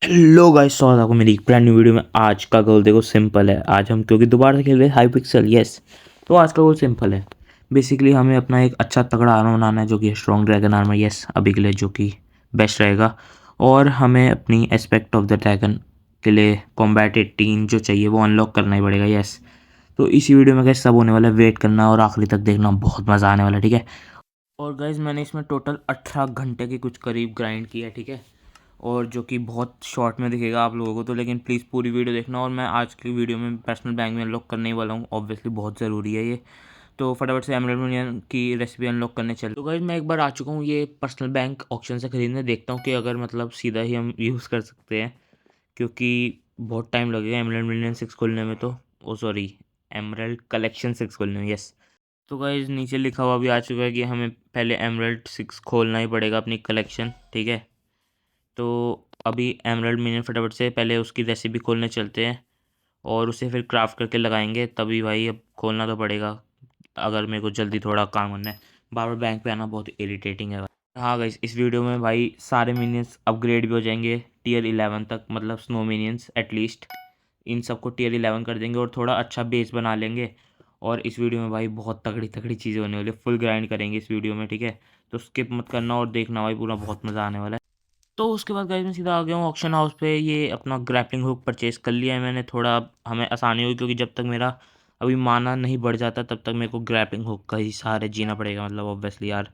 Hello guys, स्वागत है आपको मेरी एक ब्रांड न्यू वीडियो में। आज का गोल देखो सिंपल है। आज हम क्योंकि दोबारा से खेल रहे हैं हाई पिक्सल, यस। तो आज का गोल सिंपल है। बेसिकली हमें अपना एक अच्छा तगड़ा आर्मर बनाना है जो कि स्ट्रॉन्ग ड्रैगन आर्मर, यस, अभी के लिए जो कि बेस्ट रहेगा। और हमें अपनी एस्पेक्ट ऑफ द ड्रैगन के लिए कॉम्बैट 18 जो चाहिए वो अनलॉक करना ही पड़ेगा, यस। तो इसी वीडियो में गाइस सब होने वाला है, वेट करना और आखिरी तक देखना, बहुत मज़ा आने वाला है, ठीक है। और गाइज मैंने इसमें टोटल 18 घंटे के कुछ करीब ग्राइंड किया है, ठीक है। और जो कि बहुत शॉर्ट में दिखेगा आप लोगों को, तो लेकिन प्लीज़ पूरी वीडियो देखना। और मैं आज की वीडियो में पर्सनल बैंक में अनलॉक करने ही वाला हूँ, ऑब्वियसली बहुत ज़रूरी है ये। तो फटाफट से एमराल्ड यूनियन की रेसिपी अनलॉक करने चल। तो गाइज मैं एक बार आ चुका हूँ ये पर्सनल बैंक ऑप्शन से खरीदने, देखता हूँ कि अगर मतलब सीधा ही हम यूज़ कर सकते हैं, क्योंकि बहुत टाइम लगेगा एमराल्ड यूनियन 6 खोलने में। तो ओ सॉरी, एमराल्ड कलेक्शन 6 खोलने में, यस। तो गाइज नीचे लिखा हुआ भी आ चुका है कि हमें पहले एमराल्ड 6 खोलना ही पड़ेगा अपनी कलेक्शन, ठीक है। तो अभी एमराल्ड मिनियन फटाफट से पहले उसकी रेसिपी खोलने चलते हैं और उसे फिर क्राफ्ट करके लगाएंगे, तभी भाई अब खोलना तो पड़ेगा अगर मेरे को जल्दी थोड़ा काम करना है। बार बार बैंक पे आना बहुत इरिटेटिंग है। हाँ गाइस, इस वीडियो में भाई सारे मिनियंस अपग्रेड भी हो जाएंगे टीयर 11 तक, मतलब स्नो मिनियंस एटलीस्ट इन सबको टीयर 11 कर देंगे और थोड़ा अच्छा बेस बना लेंगे। और इस वीडियो में भाई बहुत तगड़ी तगड़ी चीज़ें होने वाली है, फुल ग्राइंड करेंगे इस वीडियो में, ठीक है। तो स्किप मत करना और देखना भाई, पूरा बहुत मज़ा आने वाला है। तो उसके बाद गाइस मैं सीधा आ गया हूँ ऑक्शन हाउस पे। ये अपना ग्रैपलिंग हुक परचेज़ कर लिया है मैंने, थोड़ा हमें आसानी हुई क्योंकि जब तक मेरा अभी माना नहीं बढ़ जाता तब तक मेरे को ग्रैपलिंग हुक का ही सहारे जीना पड़ेगा, मतलब ऑब्वियसली यार।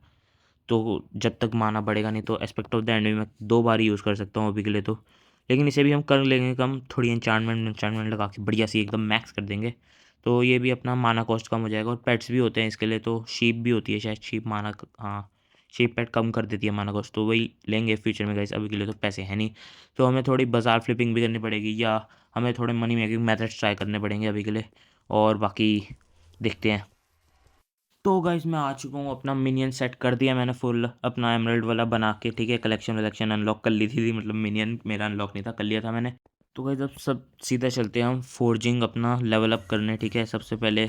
तो जब तक माना बढ़ेगा नहीं तो एस्पेक्ट ऑफ द एंड भी मैं 2 बार ही यूज़ कर सकता हूँ अभी के लिए तो। लेकिन इसे भी हम कर लेंगे कम, थोड़ी एन्चांटमेंट लगा के बढ़िया सी एकदम मैक्स कर देंगे। तो ये भी अपना माना कॉस्ट कम हो जाएगा। और पेट्स भी होते हैं इसके लिए, तो शीप भी होती है शायद, शीप माना, हाँ, शीप पेट कम कर देती है माना कॉस्ट, तो वही लेंगे फ्यूचर में गाइस। अभी के लिए तो पैसे हैं नहीं, तो हमें थोड़ी बाजार फ्लिपिंग भी करनी पड़ेगी या हमें थोड़े मनी मेकिंग मेथड्स ट्राई करने पड़ेंगे अभी के लिए। और बाकी देखते हैं। तो गाइस मैं आ चुका हूँ, अपना मिनियन सेट कर दिया मैंने फुल अपना एमराल्ड वाला बना के, ठीक है। कलेक्शन वलेक्शन अनलॉक कर ली थी, मतलब मिनियन मेरा अनलॉक नहीं था, कर लिया था मैंने। तो गाइस अब सब सीधा चलते हैं हम फोर्जिंग अपना लेवल अप करने, ठीक है। सबसे पहले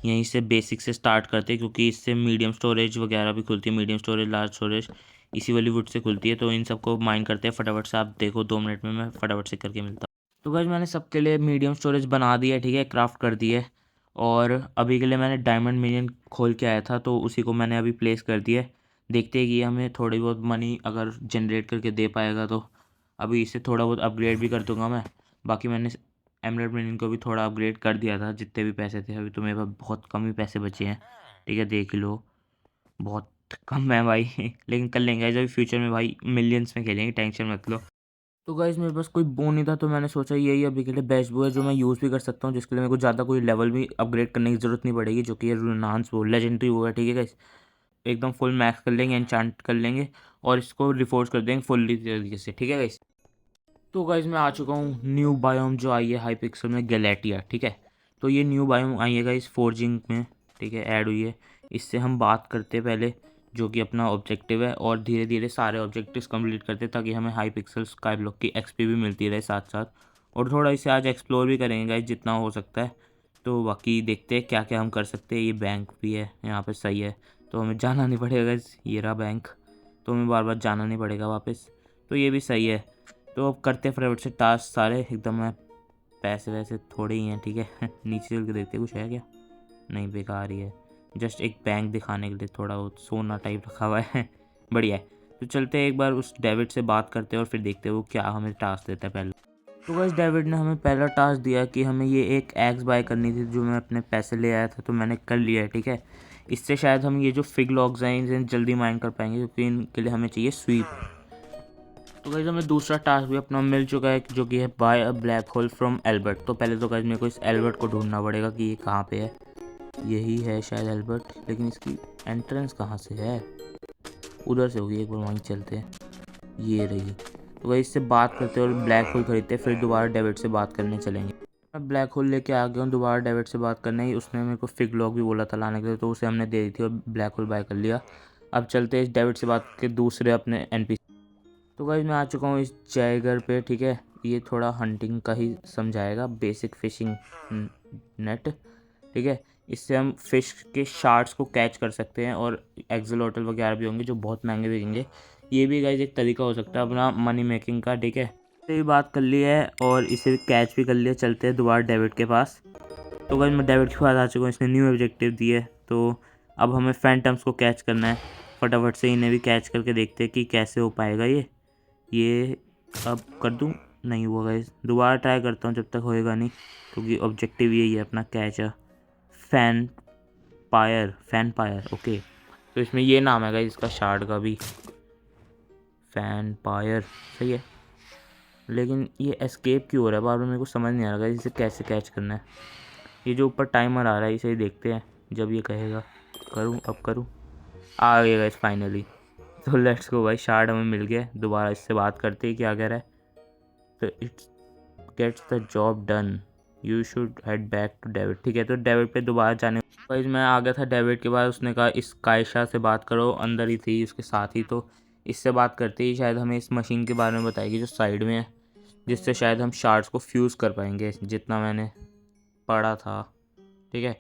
यहीं से बेसिक से स्टार्ट करते हैं क्योंकि इससे मीडियम स्टोरेज वगैरह भी खुलती है, मीडियम स्टोरेज, लार्ज स्टोरेज इसी वाली वुड से खुलती है। तो इन सबको माइन करते हैं फटाफट से, आप देखो 2 मिनट में मैं फटाफट से करके मिलता हूँ। तो गाइस मैंने सबके लिए मीडियम स्टोरेज बना दिया है, ठीक है, क्राफ्ट कर दी है। और अभी के लिए मैंने डायमंड मिनियन खोल के आया था तो उसी को मैंने अभी प्लेस कर दिया है। देखते हैं कि ये हमें थोड़ी बहुत मनी अगर जनरेट करके दे पाएगा तो अभी इसे थोड़ा बहुत अपग्रेड भी कर दूंगा मैं। बाकी मैंने एमराल्ड मिनियन को भी थोड़ा अपग्रेड कर दिया था जितने भी पैसे थे, अभी तो मेरे पास बहुत कम ही पैसे बचे हैं, ठीक है, देख लो, बहुत कम है भाई लेकिन कर लेंगे जब फ्यूचर में भाई मिलियंस में खेलेंगे, टेंशन मत लो। तो गाइज़ मेरे पास कोई बो नहीं था तो मैंने सोचा यही अभी के लिए बेस्ट बो है जो मैं यूज़ भी कर सकता हूँ, जिसके लिए मेरे को ज़्यादा कोई लेवल भी अपग्रेड करने की ज़रूरत नहीं पड़ेगी, जो कि ये रुनांस बो लेजेंडरी वो है, ठीक है गाइज़। एकदम फुल मैक्स कर लेंगे, एनचांट कर लेंगे और इसको रिफोर्स कर देंगे फुल्ली तरीके से, ठीक है गाइज़। तो गाइज़ मैं आ चुका हूँ न्यू बायोम जो आई है हाई पिक्सल में, गैलेटिया, ठीक है। तो ये न्यू बायोम आई है गाइज़ फोर्जिंग में, ठीक है, ऐड हुई है। इससे हम बात करते हैं पहले जो कि अपना ऑब्जेक्टिव है, और धीरे धीरे सारे ऑब्जेक्टिव्स कंप्लीट करते हैं ताकि हमें हाई पिक्सल स्काई ब्लॉक की एक्सपी भी मिलती रहे साथ साथ। और थोड़ा इसे आज एक्सप्लोर भी करेंगे गाइज़ जितना हो सकता है। तो बाकी देखते हैं क्या क्या हम कर सकते हैं। ये बैंक भी है यहाँ पे, सही है, तो हमें जाना नहीं पड़ेगा गाइज़, ये रहा बैंक, तो हमें बार बार जाना नहीं पड़ेगा वापस, तो ये भी सही है। तो अब करते हैं फटाफट से टास्क सारे एकदम। मैं पैसे वैसे थोड़े ही हैं, ठीक है नीचे चल के देखते कुछ है क्या, नहीं बेकार ही है, जस्ट एक बैंक दिखाने के लिए थोड़ा वो सोना टाइप रखा हुआ है बढ़िया है। तो चलते हैं एक बार उस डेविड से बात करते हैं और फिर देखते हैं वो क्या हमें टास्क देता है पहले। तो बस डेविड ने हमें पहला टास्क दिया कि हमें ये एक एग्स बाय करनी थी जो मैं अपने पैसे ले आया था, तो मैंने कर लिया है, ठीक है। इससे शायद हम ये जो फिग लॉग्स हैं इन्हें जल्दी माइन कर पाएंगे क्योंकि इनके लिए हमें चाहिए स्वीप। तो गाइज हमें दूसरा टास्क भी अपना मिल चुका है जो कि है by a black hole from Albert. तो पहले तो गाइज मेरे को इस एल्बर्ट को ढूंढना पड़ेगा कि ये कहाँ पे है। यही है शायद एल्बर्ट, लेकिन इसकी एंट्रेंस कहाँ से है, उधर से होगी, एक बार वहीं चलते हैं, ये रही। तो गाइज इससे बात करते हैं और ब्लैक होल खरीदते हैं, फिर दोबारा डेविड से बात करने चलेंगे। मैं ब्लैक होल लेके आ गया हूँ दोबारा डेविड से बात करने ही, उसने मेरे को फिग लॉग भी बोला था लाने के लिए, तो उसे हमने दे दी थी और ब्लैक होल बाय कर लिया। अब चलते हैं इस डेविड से बात के दूसरे अपने एनपीसी। तो गाइज मैं आ चुका हूँ इस जयगर पे, ठीक है। ये थोड़ा हंटिंग का ही समझाएगा, बेसिक फिशिंग नेट, ठीक है। इससे हम फिश के शार्ट्स को कैच कर सकते हैं और एक्सलोटल वगैरह भी होंगे जो बहुत महंगे बिकेंगे। ये भी गाइज एक तरीका हो सकता है अपना मनी मेकिंग का, ठीक है। से भी बात कर ली है और इसे भी कैच भी कर लिया। चलते हैं दोबारा डेविड के पास। तो गाइस मैं डेविड के पास आ चुका हूँ, इसने न्यू ऑब्जेक्टिव दिए। तो अब हमें फैंटम्स को कैच करना है। फटाफट से इन्हें भी कैच करके देखते हैं कि कैसे हो पाएगा ये अब कर दूँ, नहीं हुआ गाइस, दोबारा ट्राई करता हूँ जब तक होएगा नहीं, क्योंकि ऑब्जेक्टिव यही है अपना, कैच है फैन पायर। ओके, तो इसमें ये नाम है गाइस इसका शार्ड का भी, फैन पायर, सही है। लेकिन ये एस्केप क्यों हो रहा है बार बार, मेरे को समझ नहीं आ रहा इसे कैसे कैच करना है। ये जो ऊपर टाइमर आ रहा है इसे ही देखते हैं जब ये कहेगा। करूँ, अब करूँ, आ गया गाइस फाइनली। तो लेट्स गो भाई, शार्ड हमें मिल गया। दोबारा इससे बात करते हैं क्या कह रहा है। तो it's gets the job done, you should head back to David. ठीक है, तो डेविड पे दोबारा जाने गाइस मैं आ गया था डेविड के बाद। उसने कहा इस कायशा से बात करो, अंदर ही थी उसके साथ ही। तो इससे बात करते ही शायद हमें इस मशीन के बारे में बताएगी जो साइड में है, जिससे शायद हम शार्ड्स को फ्यूज़ कर पाएंगे, जितना मैंने पढ़ा था। ठीक है,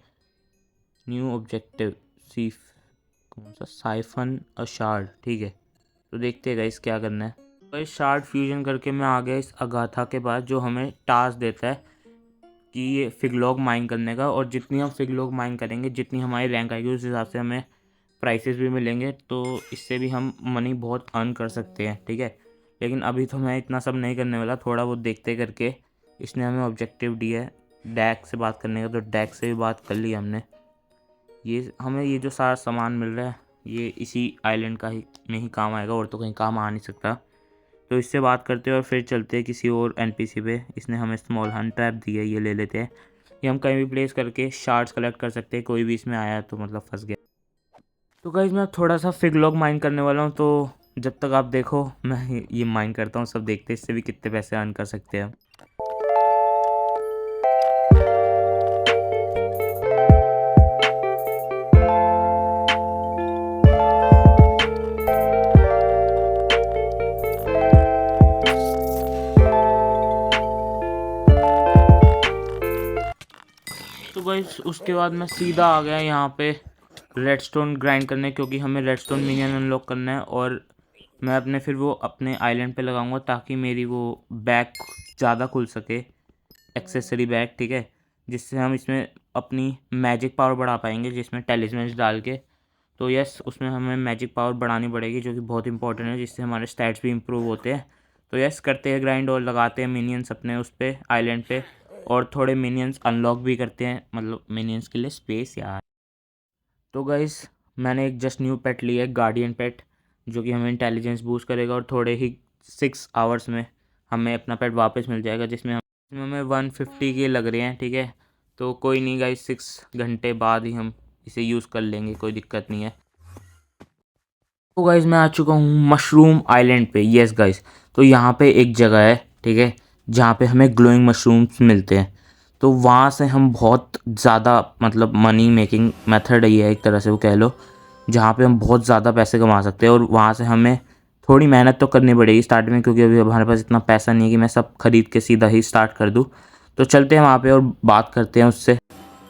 न्यू ऑब्जेक्टिव सीफ, कौन सा, साइफन अ शार्ड। ठीक है, तो देखते हैं गाइस क्या करना है। तो इस शार्ड फ्यूजन करके मैं आ गया इस अगाथा के बाद, जो हमें टास्क देता है कि ये फिगलॉग माइन करने का। और जितनी हम फिगलॉग माइन करेंगे, जितनी हमारी रैंक आएगी, उस हिसाब से हमें प्राइसेस भी मिलेंगे। तो इससे भी हम मनी बहुत अर्न कर सकते हैं। ठीक है, लेकिन अभी तो मैं इतना सब नहीं करने वाला, थोड़ा बहुत देखते करके। इसने हमें ऑब्जेक्टिव दिया है डैक से बात करने का, तो डैक से भी बात कर ली हमने। ये हमें ये जो सारा सामान मिल रहा है ये इसी आइलैंड का ही में ही काम आएगा, और तो कहीं काम आ नहीं सकता। तो इससे बात करते हैं और फिर चलते हैं किसी और एनपीसी पे। इसने हमें स्मॉल हंट ट्रैप दी है, ये ले लेते हैं। ये हम कहीं भी प्लेस करके शार्ड्स कलेक्ट कर सकते हैं, कोई भी इसमें आया तो मतलब फंस गया। तो गाइज मैं थोड़ा सा फिगलॉग माइन करने वाला हूँ, तो जब तक आप देखो मैं ये माइन करता हूँ, सब देखते हैं इससे भी कितने पैसे अर्न कर सकते हैं हम। तो गाइस उसके बाद मैं सीधा आ गया यहाँ पे रेडस्टोन ग्राइंड करने, क्योंकि हमें रेडस्टोन मिनियन अनलॉक करना है। और मैं अपने फिर वो अपने आइलैंड पे लगाऊंगा, ताकि मेरी वो बैग ज़्यादा खुल सके, एक्सेसरी बैग। ठीक है, जिससे हम इसमें अपनी मैजिक पावर बढ़ा पाएंगे, जिसमें टेलिस्मेंस डाल के। तो यस, उसमें हमें मैजिक पावर बढ़ानी पड़ेगी, जो कि बहुत इंपॉर्टेंट है, जिससे हमारे स्टैट्स भी इंप्रूव होते हैं। तो यस, करते हैं ग्राइंड और लगाते हैं मिनियंस अपने उस पर आइलैंड पे, और थोड़े मिनियंस अनलॉक भी करते हैं, मतलब मिनियंस के लिए स्पेस यार। तो गाइस मैंने एक जस्ट न्यू पेट लिया है, गार्डियन पेट, जो कि हमें इंटेलिजेंस बूस्ट करेगा, और थोड़े ही 6 आवर्स में हमें अपना पेट वापस मिल जाएगा, जिसमें हमें 150 के लग रहे हैं। ठीक है, तो कोई नहीं गाइस, 6 घंटे बाद ही हम इसे यूज़ कर लेंगे, कोई दिक्कत नहीं है। तो गाइस मैं आ चुका हूँ मशरूम आइलैंड पे। यस गाइस, तो यहाँ पे एक जगह है, ठीक है, जहाँ पे हमें ग्लोइंग मशरूम्स मिलते हैं। तो वहाँ से हम बहुत ज़्यादा, मतलब मनी मेकिंग मेथड ही है एक तरह से वो कह लो, जहाँ पे हम बहुत ज़्यादा पैसे कमा सकते हैं। और वहाँ से हमें थोड़ी मेहनत तो करनी पड़ेगी स्टार्ट में, क्योंकि अभी हमारे पास इतना पैसा नहीं है कि मैं सब खरीद के सीधा ही स्टार्ट कर दूँ। तो चलते हैं वहाँ पे और बात करते हैं उससे।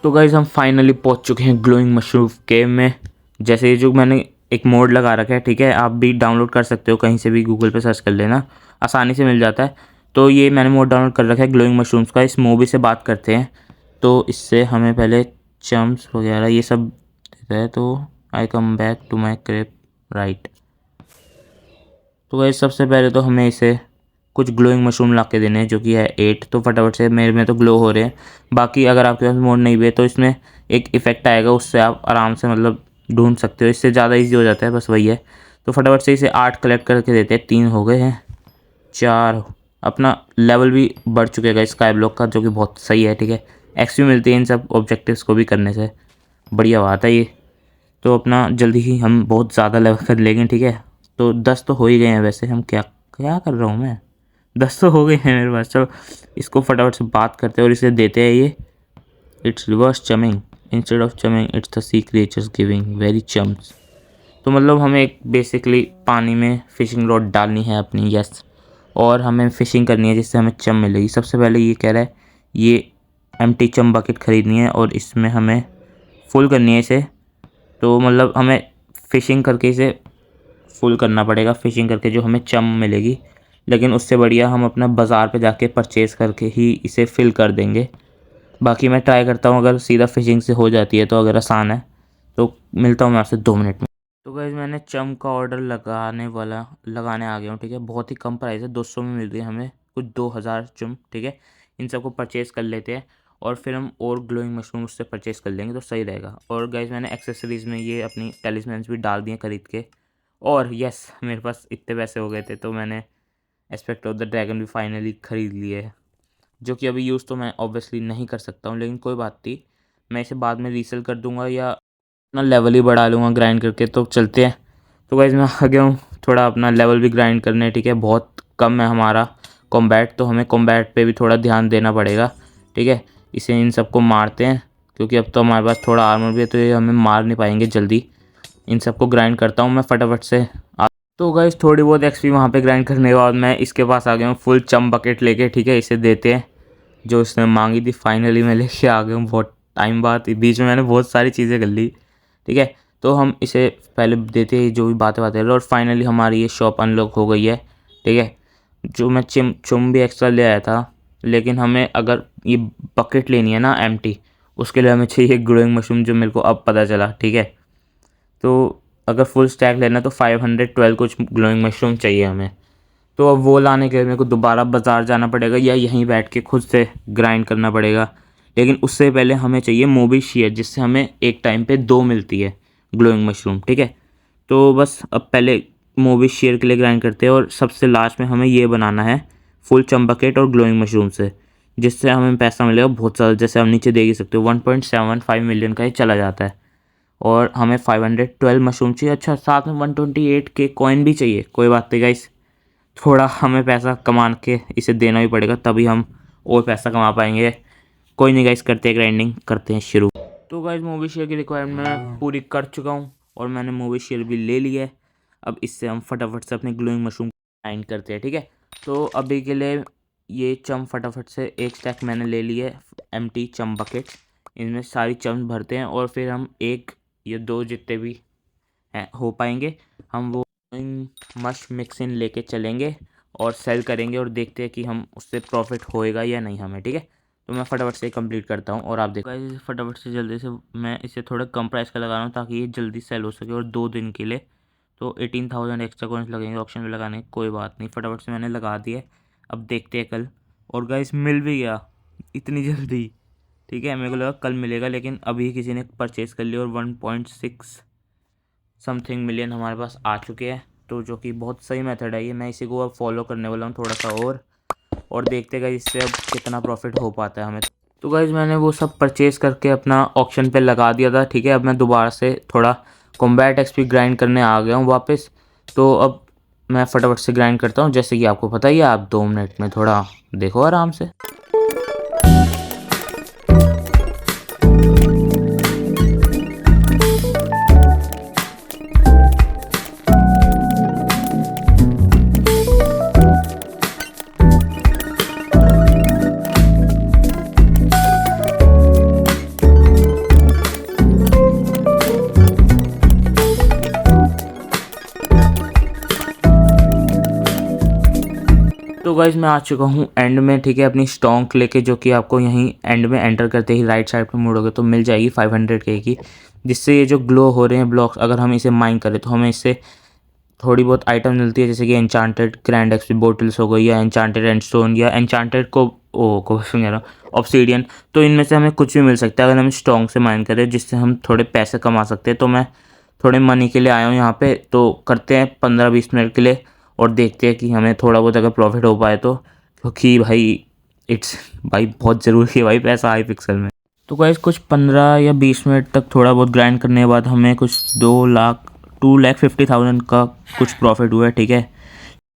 तो गाइज़ हम फाइनली पहुँच चुके हैं ग्लोइंग मशरूम केव में। जैसे ये जो मैंने एक मोड लगा रखा है, ठीक है, आप भी डाउनलोड कर सकते हो, कहीं से भी गूगल पे सर्च कर लेना, आसानी से मिल जाता है। तो ये मैंने मोड डाउनलोड कर रखा है ग्लोइंग मशरूम्स का। इस मूवी से बात करते हैं। तो इससे हमें पहले चम्स वगैरह ये सब देता है। तो I come back to my crepe, right. तो गाइस सबसे पहले तो हमें इसे कुछ ग्लोइंग मशरूम ला के देने हैं, जो कि है 8। तो फटाफट से, मेरे में तो ग्लो हो रहे हैं। बाकी अगर आपके पास मोड नहीं भी है तो इसमें एक इफ़ेक्ट आएगा, उससे आप आराम से मतलब ढूंढ सकते हो, इससे ज़्यादा इजी हो जाता है, बस वही है। तो फटाफट से इसे 8 कलेक्ट करके देते हैं। 3 हो गए हैं, 4, अपना लेवल भी बढ़ चुकेगा स्काई ब्लॉक का, जो कि बहुत सही है। ठीक है, एक्सपी मिलती है इन सब ऑब्जेक्टिव्स को भी करने से, बढ़िया बात है ये। तो अपना जल्दी ही हम बहुत ज़्यादा लेवल कर लेंगे। ठीक है, तो 10 तो हो ही गए हैं वैसे। हम क्या क्या कर रहा हूँ मैं, 10 तो हो गए हैं मेरे पास। चलो इसको फटाफट से बात करते हैं और इसे देते हैं ये। It's reverse chumming, instead of chumming it's the sea creatures giving very chums. तो मतलब हमें एक बेसिकली पानी में फ़िशिंग रॉड डालनी है अपनी, यस, और हमें फ़िशिंग करनी है जिससे हमें चम मिलेगी। सबसे पहले ये कह रहा है ये एम्प्टी चम बकेट ख़रीदनी है, और इसमें हमें फुल करनी है इसे। तो मतलब हमें फ़िशिंग करके इसे फुल करना पड़ेगा, फ़िशिंग करके जो हमें चम मिलेगी। लेकिन उससे बढ़िया हम अपना बाज़ार पे जाके परचेज़ करके ही इसे फिल कर देंगे। बाकी मैं ट्राई करता हूँ, अगर सीधा फिशिंग से हो जाती है तो, अगर आसान है तो मिलता हूँ मैं आपसे 2 मिनट में। तो गाइस मैंने चम का ऑर्डर लगाने आ गया हूँ, ठीक है। बहुत ही कम प्राइस है, 200 में मिल रही है हमें, कुछ 2000 चम, ठीक है। इन सबको परचेज़ कर लेते हैं और फिर हम और ग्लोइंग मशरूम उससे परचेज़ कर लेंगे तो सही रहेगा। और गाइस मैंने एक्सेसरीज़ में ये अपनी टेलिस्मेंस भी डाल दिए खरीद के। और यस, मेरे पास इतने पैसे हो गए थे तो मैंने एस्पेक्ट ऑफ द ड्रैगन भी फाइनली ख़रीद लिए है, जो कि अभी यूज़ तो मैं ऑब्वियसली नहीं कर सकता हूँ, लेकिन कोई बात नहीं, मैं इसे बाद में रीसेल कर दूँगा या अपना लेवल ही बढ़ा लूँगा ग्राइंड करके। तो चलते हैं। तो गाइस मैं आ गया हूँ थोड़ा अपना लेवल भी ग्राइंड करने, ठीक है। बहुत कम है हमारा कॉम्बैट, तो हमें कॉम्बैट पे भी थोड़ा ध्यान देना पड़ेगा, ठीक है। इसे इन सबको मारते हैं, क्योंकि अब तो हमारे पास थोड़ा आर्मर भी है तो ये हमें मार नहीं पाएंगे जल्दी। इन सबको ग्राइंड करता हूँ मैं फटाफट से। तो गाइस थोड़ी बहुत एक्सपी वहाँ पे ग्राइंड करने के बाद मैं इसके पास आ गया हूँ फुल चम बकेट लेके, ठीक है। इसे देते हैं जो इसने मांगी थी, फाइनली मैं लेके आ गया हूँ बहुत टाइम बाद। बीच में मैंने बहुत सारी चीज़ें कर ली, ठीक है। तो हम इसे पहले देते हैं जो भी बातें और फाइनली हमारी ये शॉप अनलॉक हो गई है, ठीक है। जो मैं चुम भी एक्स्ट्रा ले आया था, लेकिन हमें अगर ये बकेट लेनी है ना एम्प्टी, उसके लिए हमें चाहिए ग्रोइंग मशरूम, जो मेरे को अब पता चला, ठीक है। तो अगर फुल स्टैक लेना तो 512 कुछ ग्लोइंग मशरूम चाहिए हमें। तो अब वो लाने के लिए मेरे को दोबारा बाज़ार जाना पड़ेगा या यहीं बैठ के खुद से ग्राइंड करना पड़ेगा। लेकिन उससे पहले हमें चाहिए मोबी शेयर, जिससे हमें एक टाइम पे 2 मिलती है ग्लोइंग मशरूम, ठीक है। तो बस अब पहले मोबी शेयर के लिए ग्राइंड करते हैं और सबसे लास्ट में हमें ये बनाना है फुल चम बकेट और ग्लोइंग मशरूम से, जिससे हमें पैसा मिलेगा बहुत ज़्यादा। जैसे आप नीचे देख ही सकते हो 1.75 मिलियन का ये चला जाता है और हमें 512 मशरूम चाहिए। अच्छा, साथ में 128 के कॉइन भी चाहिए। कोई बात नहीं गाइस, थोड़ा हमें पैसा कमा के इसे देना भी पड़ेगा, तभी हम और पैसा कमा पाएंगे। कोई नहीं गाइस, करते हैं ग्राइंडिंग, करते हैं शुरू। तो गाइस मूवी शेयर की रिक्वायरमेंट मैं पूरी कर चुका हूँ और मैंने मूवी शेयर भी ले लिया है। अब इससे हम फटाफट से अपने ग्लोइंग मशरूम ग्राइंड करते हैं, ठीक है। तो अभी के लिए ये चम फटाफट से एक स्टैक मैंने ले लिया है, एम्प्टी चम बकेट। इनमें सारी चम भरते हैं और फिर हम एक या 2 जितने भी हैं हो पाएंगे, हम वो मश मिक्सिन लेके चलेंगे और सेल करेंगे और देखते हैं कि हम उससे प्रॉफिट होएगा या नहीं हमें, ठीक है। तो मैं फटाफट से कंप्लीट करता हूँ और आप देखो गाइस, फटाफट से जल्दी से मैं इसे थोड़ा कम प्राइस का लगा रहा हूँ ताकि ये जल्दी सेल हो सके और 2 दिन के लिए। तो 18,000 एक्स्ट्रा कॉइन्स लगेंगे ऑप्शन में लगाने, कोई बात नहीं, फटाफट से मैंने लगा दिए। अब देखते हैं कल। और गाइस मिल भी गया इतनी जल्दी, ठीक है। मेरे को लगा कल मिलेगा, लेकिन अभी किसी ने परचेज़ कर लिया और 1.6 समथिंग मिलियन हमारे पास आ चुके हैं। तो जो कि बहुत सही मेथड है ये, मैं इसी को अब फॉलो करने वाला हूँ थोड़ा सा और देखते हैं इससे अब कितना प्रॉफिट हो पाता है हमें। तो गाइज मैंने वो सब परचेज़ करके अपना ऑक्शन पे लगा दिया था, ठीक है। अब मैं दोबारा से थोड़ा कॉम्बैट एक्सपी ग्राइंड करने आ गया हूँ वापस। तो अब मैं फटाफट से ग्राइंड करता हूँ, जैसे कि आपको पता ही है। आप 2 मिनट में थोड़ा देखो आराम से। तो गाइज मैं आ चुका हूँ एंड में, ठीक है, अपनी स्टोंक लेके, जो कि आपको यहीं एंड में एंटर करते ही राइट साइड पे मुड़ोगे तो मिल जाएगी 500K की। जिससे ये जो ग्लो हो रहे हैं ब्लॉक्स, अगर हम इसे माइन करें तो हमें इससे थोड़ी बहुत आइटम मिलती है, जैसे कि एन्चांटेड ग्रैंड एक्सपी बोटल्स हो गई, या एन्चांटेड एंडस्टोन, या एन्चांटेड को सुन रहा ऑब्सीडियन। तो इनमें से हमें कुछ भी मिल सकता है अगर हम स्टोंक से माइन करें, जिससे हम थोड़े पैसे कमा सकते हैं। तो मैं थोड़े मनी के लिए आया हूँ यहाँ पे, तो करते हैं 15-20 मिनट के लिए और देखते हैं कि हमें थोड़ा बहुत अगर प्रॉफिट हो पाए तो, क्योंकि भाई बहुत ज़रूरी है भाई पैसा हाई पिक्सल में। तो गाइस कुछ 15 या 20 मिनट तक थोड़ा बहुत ग्राइंड करने के बाद हमें कुछ 2,50,000 का कुछ प्रॉफिट हुआ है, ठीक है।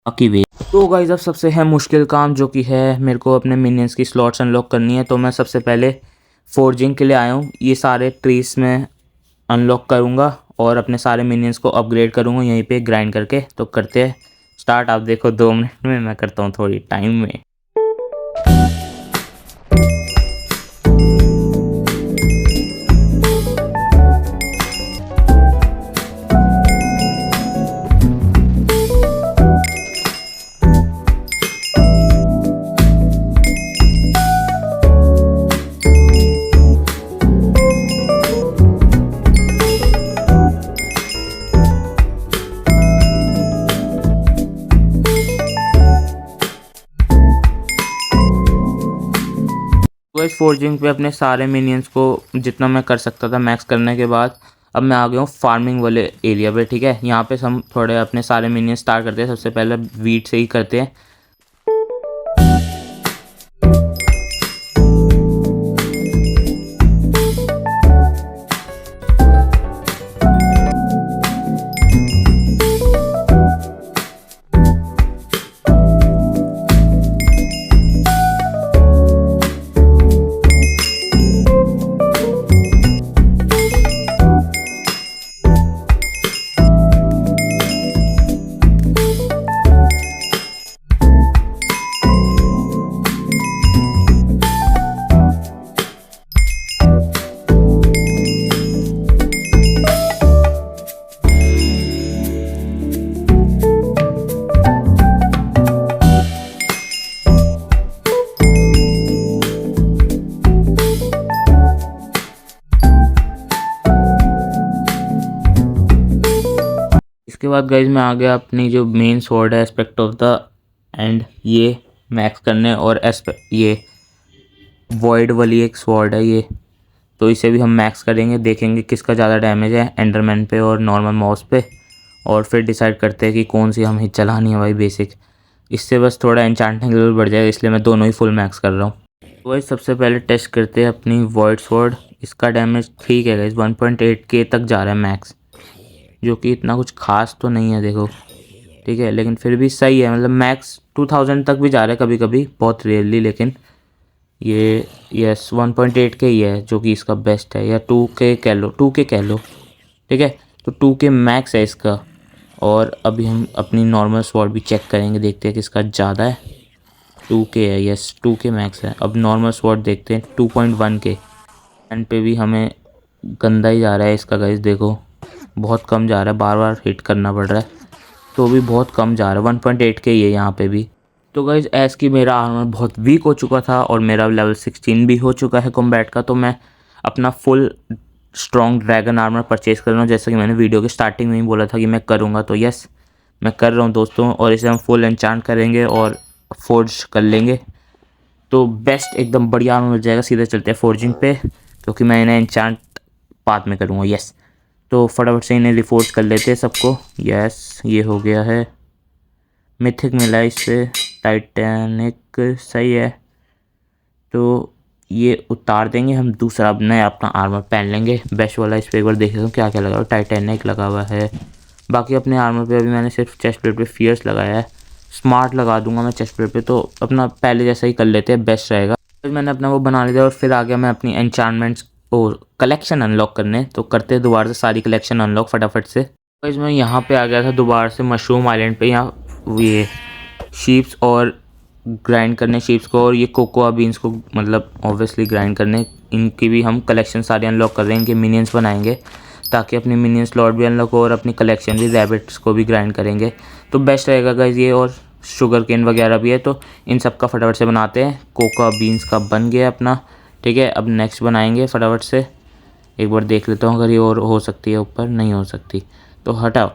बाकी वे तो गाइस अब सबसे है मुश्किल काम, जो कि है मेरे को अपने मिनियंस की स्लॉट्स अनलॉक करनी है। तो मैं सबसे पहले फोर्जिंग के लिए आया हूँ। ये सारे ट्रीज में अनलॉक करूँगा और अपने सारे मिनियंस को अपग्रेड करूँगा यहीं पे ग्राइंड करके। तो करते हैं स्टार्ट। आप देखो 2 मिनट में, मैं करता हूँ थोड़ी टाइम में। तो इस फोर्जिंग पे अपने सारे मिनियंस को जितना मैं कर सकता था मैक्स करने के बाद अब मैं आ गया हूँ फार्मिंग वाले एरिया पे। ठीक है, यहाँ पे हम थोड़े अपने सारे मिनियंस स्टार्ट करते हैं। सबसे पहले वीट से ही करते हैं। इसके बाद गाइज मैं आ गया अपनी जो मेन स्वॉर्ड है एस्पेक्ट ऑफ द एंड, ये मैक्स करने। और ये वॉइड वाली एक स्वॉर्ड है ये, तो इसे भी हम मैक्स करेंगे। देखेंगे किसका ज़्यादा डैमेज है, एंडरमैन पे और नॉर्मल मॉस पे, और फिर डिसाइड करते हैं कि कौन सी हमें चलानी है भाई बेसिक। इससे बस थोड़ा एन्चांटिंग लेवल बढ़ जाएगा, इसलिए मैं दोनों ही फुल मैक्स कर रहा हूँ। तो भाई सबसे पहले टेस्ट करते हैं अपनी वॉइड स्वॉर्ड। इसका डैमेज ठीक है गाइस, 1.8K तक जा रहा है मैक्स, जो कि इतना कुछ खास तो नहीं है देखो। ठीक है, लेकिन फिर भी सही है, मतलब मैक्स 2000 तक भी जा रहा है कभी कभी, बहुत रेयरली। लेकिन ये यस 1.8K ही है जो कि इसका बेस्ट है, या 2K कह लो, 2K कह लो। ठीक है, तो 2K मैक्स है इसका। और अभी हम अपनी नॉर्मल स्वॉर्ड भी चेक करेंगे, देखते हैं किसका ज़्यादा है। 2K है, यस 2K मैक्स है। अब नॉर्मल स्वॉर्ड देखते हैं 2.1K। एंड पे भी हमें गंदा ही जा रहा है इसका गाइस, देखो बहुत कम जा रहा है, बार बार हिट करना पड़ रहा है, तो भी बहुत कम जा रहा है। 1.8K ही है यहाँ पे भी। तो गाइज ऐस की मेरा आर्मर बहुत वीक हो चुका था और मेरा लेवल 16 भी हो चुका है कॉम्बैट का, तो मैं अपना full strong dragon armour purchase कर रहा हूँ। जैसा कि मैंने वीडियो के स्टार्टिंग में ही बोला था कि मैं करूँगा, तो यस मैं कर रहा हूँ दोस्तों। और इसे हम फुल एन्चांट करेंगे और फोर्ज कर लेंगे, तो बेस्ट एकदम बढ़िया आर्मर मिल जाएगा। सीधे चलते हैं फोर्जिंग पे, क्योंकि मैं इन्हें एन्चांट बाद में करूँगा। यस, तो फटाफट से इन्हें रिफोर्ज कर लेते हैं सबको। यस, ये हो गया है, मिथिक मिला है इससे, टाइटैनिक सही है। तो ये उतार देंगे हम, दूसरा अब नया अपना आर्मर पहन लेंगे बेस्ट वाला। इस पर एक बार देख लेता हूँ क्या क्या लगा हुआ है। टाइटैनिक लगा हुआ है। बाकी अपने आर्मर पे अभी मैंने सिर्फ चेस्ट प्लेट पे फियर्स लगाया है। स्मार्ट लगा दूंगा मैं चेस्ट प्लेट पे, तो अपना पहले जैसा ही कर लेते हैं, बेस्ट रहेगा। फिर मैंने अपना वो बना लिया और फिर आ गया मैं अपनी एन्चांटमेंट्स और कलेक्शन अनलॉक करने। तो करते हैं दोबारा से सारी कलेक्शन अनलॉक फटाफट से। गाइस मैं यहाँ पे आ गया था दोबारा से मशरूम आइलैंड पे। यहाँ ये शीप्स और ग्राइंड करने शीप्स को, और ये कोकोआ बीन्स को मतलब ऑब्वियसली ग्राइंड करने। इनकी भी हम कलेक्शन सारी अनलॉक कर रहे हैं, इनके मिनियंस बनाएंगे ताकि अपनी मिनियन स्लॉट भी अनलॉक हो और अपनी कलेक्शन भी रैबिट्स को भी ग्राइंड करेंगे, तो बेस्ट रहेगा गाइस ये। और शुगर केन वगैरह भी है, तो इन सब का फटाफट से बनाते हैं। कोकोआ बीन्स का बन गया अपना। ठीक है, अब नेक्स्ट बनाएंगे फटाफट से। एक बार देख लेता हूँ अगर ये और हो सकती है, ऊपर नहीं हो सकती तो हटाओ।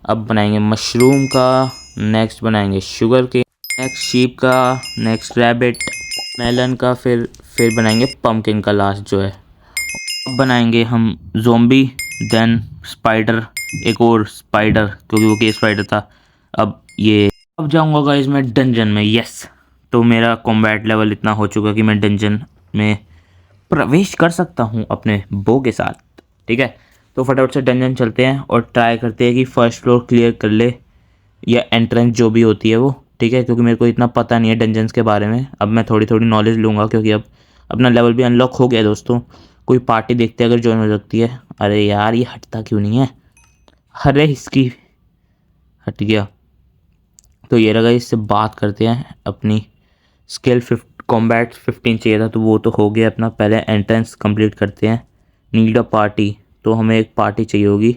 अब बनाएंगे मशरूम का, नेक्स्ट बनाएंगे शुगर के, नेक्स्ट शीप का, नेक्स्ट रैबिट, मेलन का, फिर बनाएंगे पम्पकिन का लास्ट जो है। अब बनाएंगे हम ज़ोंबी, देन स्पाइडर, एक और स्पाइडर क्योंकि वो केव स्पाइडर था। अब जाऊंगा गाइस मैं डंजन में। यस, तो मेरा कॉम्बैट लेवल इतना हो चुका कि मैं डंजन में प्रवेश कर सकता हूँ अपने बो के साथ। ठीक है, तो फटाफट से डंजन चलते हैं और ट्राई करते हैं कि फर्स्ट फ्लोर क्लियर कर ले, या एंट्रेंस जो भी होती है वो। ठीक है, क्योंकि मेरे को इतना पता नहीं है डंजन्स के बारे में। अब मैं थोड़ी थोड़ी नॉलेज लूँगा, क्योंकि अब अपना लेवल भी अनलॉक हो गया है दोस्तों। कोई पार्टी देखते हैं अगर ज्वाइन हो सकती है। अरे यार ये हटता क्यों नहीं है, अरे इसकी हट गया। तो ये रहा, इससे बात करते हैं अपनी स्किल। कॉम्बैट 15 चाहिए था, तो वो तो हो गया अपना। पहले एंट्रेंस कंप्लीट करते हैं। नीड अ पार्टी, तो हमें एक पार्टी चाहिए होगी,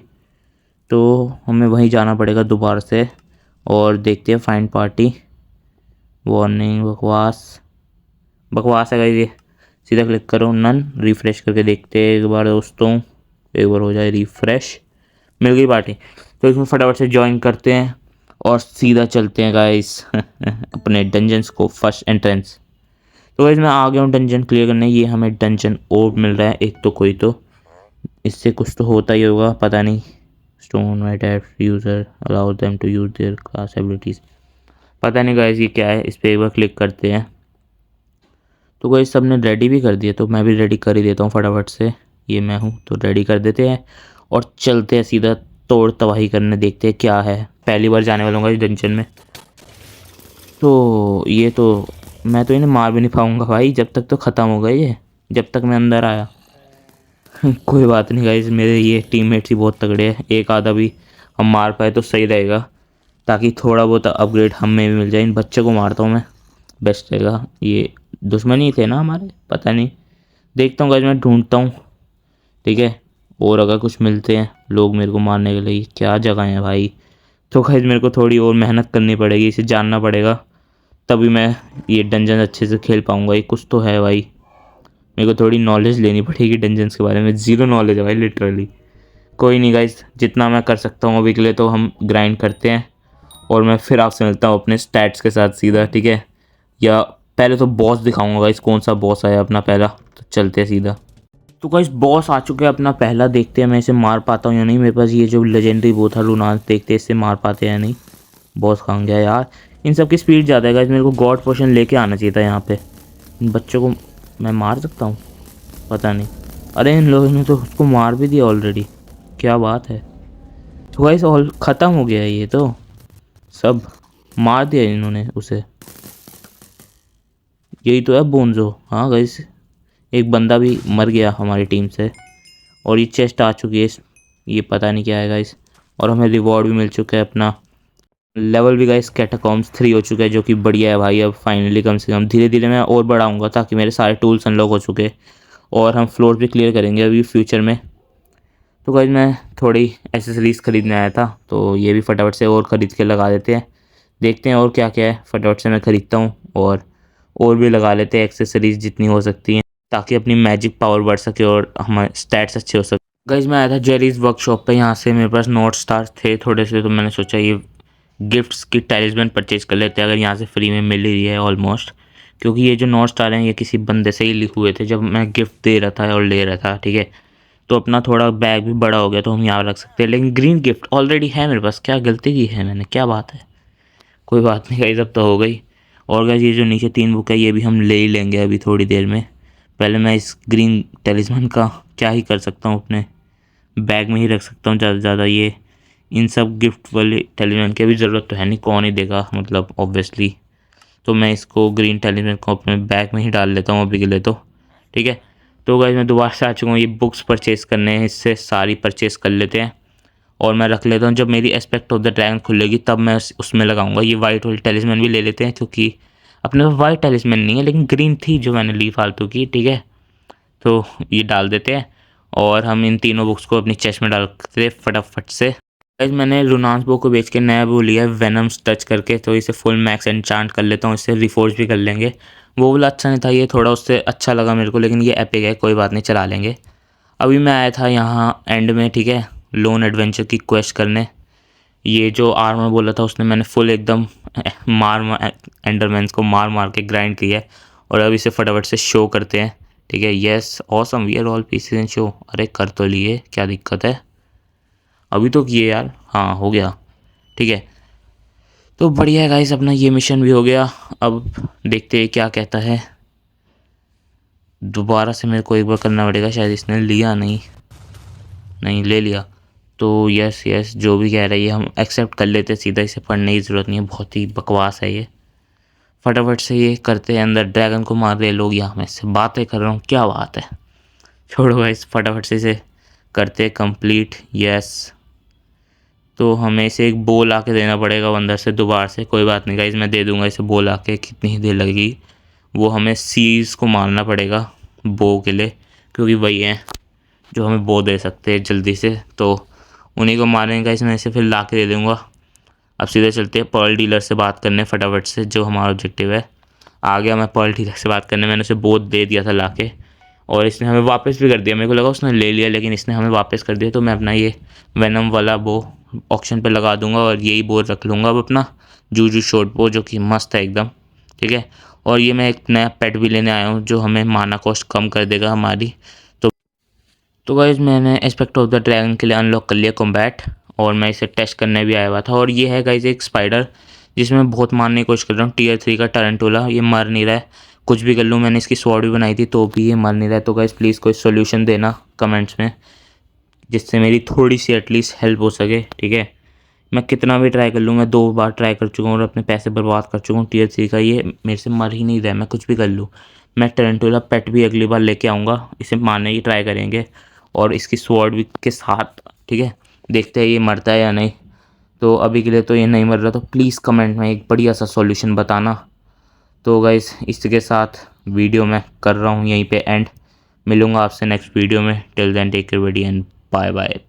तो हमें वहीं जाना पड़ेगा दोबारा से और देखते हैं फाइंड पार्टी। वार्निंग, बकवास बकवास है ये। सीधा क्लिक करो नन, रिफ़्रेश करके देखते हैं एक बार दोस्तों, एक बार हो जाए रिफ़्रेश। मिल गई पार्टी, तो इसमें फटाफट से ज्वाइन करते हैं और सीधा चलते हैं गाइस अपने डंजन्स को, फर्स्ट एंट्रेंस। तो गाइस मैं आ गया हूँ डंजन क्लियर करने। ये हमें डंजन और मिल रहा है एक, तो कोई तो इससे कुछ तो होता ही होगा, पता नहीं। Stone white app user allow them to use their class abilities, पता नहीं गाइस ये क्या है। इस पर एक बार क्लिक करते हैं। तो गाइस सबने रेडी भी कर दिया, तो मैं भी रेडी कर ही देता हूँ फटाफट से। ये मैं हूँ तो रेडी कर देते हैं और चलते हैं सीधा तोड़ तबाही करने, देखते हैं क्या है। पहली बार जाने वाला हूँ इस डंजन में, तो ये तो मैं तो इन्हें मार भी नहीं पाऊँगा भाई, जब तक तो ख़त्म होगा ये, जब तक मैं अंदर आया। कोई बात नहीं गाइस, मेरे ये टीममेट्स ही बहुत तगड़े हैं, एक आधा भी हम मार पाए तो सही रहेगा, ताकि थोड़ा बहुत अपग्रेड हमें भी मिल जाए। इन बच्चे को मारता हूँ मैं, बेस्ट रहेगा। ये दुश्मन ही थे ना हमारे, पता नहीं, देखता हूँ गाइस, मैं ढूंढता हूँ, ठीक है। और अगर कुछ मिलते हैं लोग मेरे को मारने के लिए, क्या जगह है भाई। तो गाइस मेरे को थोड़ी और मेहनत करनी पड़ेगी, इसे जानना पड़ेगा, तभी मैं ये डंजन अच्छे से खेल पाऊँगा। ये कुछ तो है भाई, मेरे को थोड़ी नॉलेज लेनी पड़ेगी डंजन्स के बारे में, ज़ीरो नॉलेज है भाई लिटरली। कोई नहीं गाइस, जितना मैं कर सकता हूँ अभी के लिए तो हम ग्राइंड करते हैं, और मैं फिर आपसे मिलता हूँ अपने स्टैट्स के साथ सीधा, ठीक है। या पहले तो बॉस दिखाऊंगा गाइस, कौन सा बॉस आया अपना पहला, तो चलते हैं सीधा। तो गाइस बॉस आ चुके हैं अपना पहला, देखते हैं मैं इसे मार पाता हूँ या नहीं। मेरे पास ये जो लेजेंडरी वो था लुनास, देखते हैं इससे मार पाते हैं या नहीं। बॉस कहाँ गया यार, इन सब की स्पीड ज़्यादा है गाइस, मेरे को गॉड पोशन लेके आना चाहिए था यहाँ पे। इन बच्चों को मैं मार सकता हूँ, पता नहीं। अरे इन लोगों ने तो उसको मार भी दिया ऑलरेडी, क्या बात है। तो गाइस ऑल ख़त्म हो गया है, ये तो सब मार दिया इन्होंने उसे। यही तो है बोन्जो। हाँ गाइस, एक बंदा भी मर गया हमारी टीम से, और ये चेस्ट आ चुकी है, ये पता नहीं क्या है गाइस। और हमें रिवॉर्ड भी मिल चुका है, अपना लेवल भी गाइस कैटाकॉम्स 3 हो चुका है, जो कि बढ़िया है भाई। अब फाइनली कम से कम धीरे धीरे मैं और बढ़ाऊँगा, ताकि मेरे सारे टूल्स अनलॉक हो चुके, और हम फ्लोर भी क्लियर करेंगे अभी फ्यूचर में। तो गाइस मैं थोड़ी एसेसरीज़ ख़रीदने आया था, तो ये भी फटाफट से और ख़रीद के लगा देते हैं। देखते हैं और क्या क्या है, फटाफट से मैं ख़रीदता हूँ, और भी लगा लेते हैं एक्सेसरीज़ जितनी हो सकती हैं, ताकि अपनी मैजिक पावर बढ़ सके और हमारे स्टैट्स अच्छे हो सके। गाइस मैं आया था जेरीज़ वर्कशॉप पे, यहाँ से मेरे पास नॉर्थ स्टार थे थोड़े से, तो मैंने सोचा ये गिफ्ट्स की टैलिस्मैन परचेज़ कर लेते हैं, अगर यहाँ से फ्री में मिल ही रही है ऑलमोस्ट। क्योंकि ये जो नॉर्थ स्टार हैं ये किसी बंदे से ही लिखे हुए थे जब मैं गिफ्ट दे रहा था और ले रहा था, ठीक है। तो अपना थोड़ा बैग भी बड़ा हो गया, तो हम यहाँ रख सकते हैं। लेकिन ग्रीन गिफ्ट ऑलरेडी है मेरे पास, क्या गलती की है मैंने, क्या बात है। कोई बात नहीं गाइस, अब तो हो गई। और गाइस ये जो नीचे 3 बुक है ये भी हम ले ही लेंगे अभी थोड़ी देर में। पहले मैं इस ग्रीन टेलिस्मैन का क्या ही कर सकता हूँ, अपने बैग में ही रख सकता हूँ ज़्यादा से ज़्यादा। ये इन सब गिफ्ट वाले टेलिस्मैन की अभी ज़रूरत तो है नहीं, कौन ही देगा मतलब ऑब्वियसली। तो मैं इसको ग्रीन टेलिस्मैन को अपने बैग में ही डाल लेता हूँ अभी के लिए, तो ठीक है। तो गाइस मैं दोबारा से आ चुका हूँ ये बुक्स परचेज़ करने हैं, इससे सारी परचेज़ कर लेते हैं, और मैं रख लेता हूँ। जब मेरी एस्पेक्ट ऑफ द ड्रैगन खुलेगी तब मैं उसमें लगाऊंगा। ये वाइट वाली टेलिस्मैन भी ले लेते हैं, क्योंकि अपने पास वाइट टेलिस्मैन नहीं है, लेकिन ग्रीन थी जो मैंने ली फालतू की, ठीक है। तो ये डाल देते हैं, और हम इन तीनों बुक्स को अपनी चेस्ट में डालते हैं फटाफट से। गाइस मैंने लुनास बो को बेच के नया वो लिया है वेनम्स टच करके, तो इसे फुल मैक्स एन्चांट कर लेता हूँ, इससे रिफोर्ज भी कर लेंगे। वो वाला अच्छा नहीं था, ये थोड़ा उससे अच्छा लगा मेरे को, लेकिन ये एपिक है, कोई बात नहीं, चला लेंगे। अभी मैं आया था यहाँ एंड में, ठीक है, लोन एडवेंचर की क्वेस्ट करने। ये जो आर्मर बोला था उसने, मैंने फुल एकदम मार एंडरमैन्स को मार मार के ग्राइंड किया है, और अब इसे फटाफट से शो करते हैं, ठीक है। Yes awesome we are all pieces in show. अरे कर तो लिए, क्या दिक्कत है, अभी तो किए यार, हाँ हो गया, ठीक है। तो बढ़िया है गाइस, अपना ये मिशन भी हो गया। अब देखते हैं क्या कहता है। दोबारा से मेरे को एक बार करना पड़ेगा, शायद इसने लिया नहीं, नहीं ले लिया। तो यस यस जो भी कह रही है हम एक्सेप्ट कर लेते हैं सीधा, इसे पढ़ने की ज़रूरत नहीं है, बहुत ही बकवास है ये। फटाफट से ये करते हैं, अंदर ड्रैगन को मार रहे लोग, यहाँ मैं इससे बातें कर रहा हूँ, क्या बात है। छोड़ो गाइस, फटाफट से इसे करते कंप्लीट। यस तो हमें इसे एक बोल आके देना पड़ेगा अंदर से दोबारा से, कोई बात नहीं गाइस, मैं दे दूंगा इसे बोल आके, कितनी ही देर लगेगी। वो हमें सीज को मारना पड़ेगा बो के लिए, क्योंकि वही है जो हमें बो दे सकते हैं जल्दी से, तो उन्हीं को मारने का इसमें इसे फिर ला के दे दूँगा। अब सीधे चलते हैं पर्ल डीलर से बात करने फटाफट से, जो हमारा ऑब्जेक्टिव है। आ गया मैं पर्ल डीलर से बात करने, मैंने उसे बोध दे दिया था ला के, और इसने हमें वापस भी कर दिया। मेरे को लगा उसने ले लिया, लेकिन इसने हमें वापस कर दिया। तो मैं अपना ये वेनम वाला बो ऑक्शन पे लगा दूंगा, और यही बो रख लूँगा अब अपना जूजू शॉर्ट बो, जो कि मस्त है एकदम, ठीक है। और ये मैं एक नया पेट भी लेने आया हूँ जो हमें माना कॉस्ट कम कर देगा हमारी। तो गाइज़ मैंने एस्पेक्ट ऑफ द ड्रैगन के लिए अनलॉक कर लिया कॉम्बैट, और मैं इसे टेस्ट करने भी आया हुआ था। और ये है गाइज़ एक स्पाइडर जिसमें मैं बहुत मारने की कोशिश कर रहा हूँ। टियर 3 का टारंटुला, ये मर नहीं रहा है, कुछ भी कर लूँ। मैंने इसकी स्वॉर्ड भी बनाई थी तो भी ये मर नहीं रहा है। तो गाइज़ प्लीज़ कोई सोल्यूशन देना कमेंट्स में, जिससे मेरी थोड़ी सी एटलीस्ट हेल्प हो सके, ठीक है। मैं कितना भी ट्राई कर लूँ, मैं 2 बार ट्राई कर चुका हूँ और अपने पैसे बर्बाद कर चुका हूँ। टियर 3 का ये मेरे से मर ही नहीं रहा है, मैं कुछ भी कर लूँ। मैं टारंटुला पेट भी अगली बार लेके आऊँगा, इसे मारने की ट्राई करेंगे और इसकी स्वॉर्ड भी के साथ, ठीक है। देखते हैं ये मरता है या नहीं। तो अभी के लिए तो ये नहीं मर रहा, तो प्लीज़ कमेंट में एक बढ़िया सा सॉल्यूशन बताना। तो गाइस इसके साथ वीडियो मैं कर रहा हूँ यहीं पे एंड। मिलूँगा आपसे नेक्स्ट वीडियो में। Till then take care and bye bye.